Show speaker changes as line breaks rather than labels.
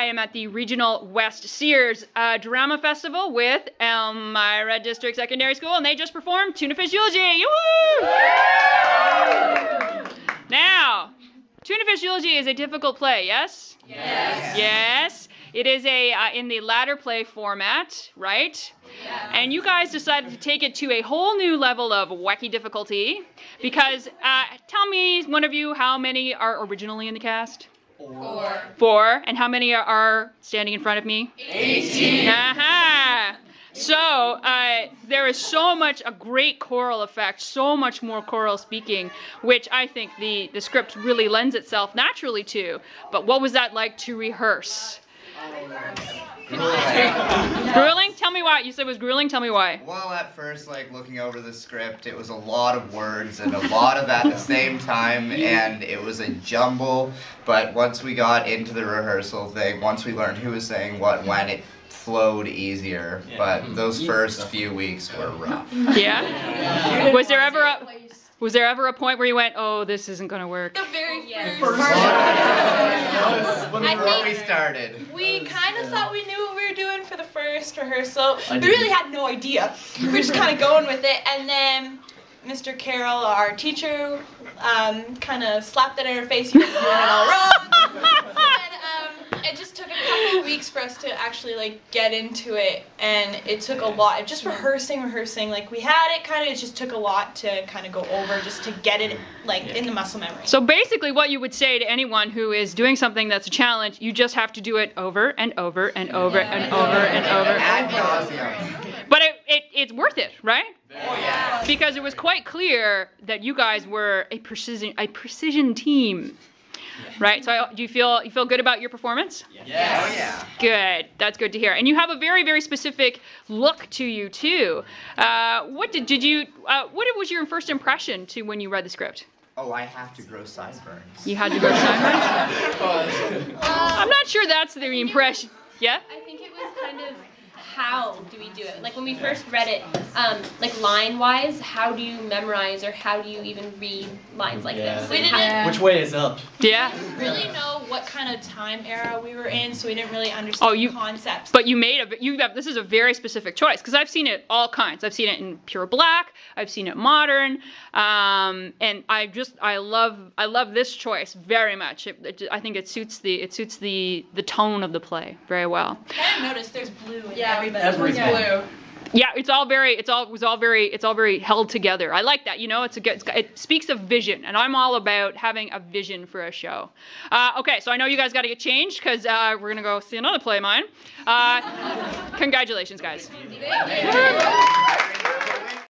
I am at the Regional West Sears Drama Festival with Elmira District Secondary School, and they just performed Tuna Fish Eulogy. Woo! Now, Tuna Fish Eulogy is a difficult play, yes?
Yes.
Yes. It is in the ladder play format, right?
Yeah.
And you guys decided to take it to a whole new level of wacky difficulty because, tell me, one of you, how many are originally in the cast?
4.
4. And how many are standing in front of me?
18.
Aha! So, there is so much, a great choral effect, so much more choral speaking, which I think the script really lends itself naturally to. But what was that like to rehearse? Grueling? Tell me why. You said it was grueling? Tell me why.
Well, at first, looking over the script, it was a lot of words and a lot of at the same time, and it was a jumble. But once we got into the rehearsal thing, once we learned who was saying what when, it flowed easier. But those first few weeks were rough.
Yeah? Was there ever a point where you went, oh, this isn't going to work?
The very first.
Before we started.
We kind of thought we knew what we were doing for the first rehearsal. We really had no idea. We were just kind of going with it. And then Mr. Carroll, our teacher, kind of slapped it in our face. He was doing it all wrong. And it just took a couple of weeks for us to actually get into it, and it took a lot. Just rehearsing. We had it kind of. It just took a lot to kind of go over, just to get it in the muscle memory.
So basically, what you would say to anyone who is doing something that's a challenge, you just have to do it over and over and over and over and over.
Ad nauseum.
But it's worth it, right?
Oh yeah.
Because it was quite clear that you guys were a precision team. Right, so do you feel good about your performance?
Yes. Oh yeah.
Good, that's good to hear. And you have a very, very specific look to you too. What was your first impression to when you read the script?
Oh, I have to grow sideburns.
You had to grow sideburns? I'm not sure that's the impression. Yeah?
I think it was kind of how do we do it? When we first read it, line-wise, how do you memorize or how do you even read lines like this?
We didn't
Which way is up?
Yeah.
really know what kind of time era we were in, so we didn't really understand concepts.
But this is a very specific choice, because I've seen it all kinds. I've seen it in pure black, I've seen it modern, and I love this choice very much. I think it suits the tone of the play very well.
I noticed there's blue in everybody.
Blue.
Yeah, it was all very held together. I like that. It speaks of vision, and I'm all about having a vision for a show. Okay, so I know you guys got to get changed because we're gonna go see another play of mine. Congratulations, guys.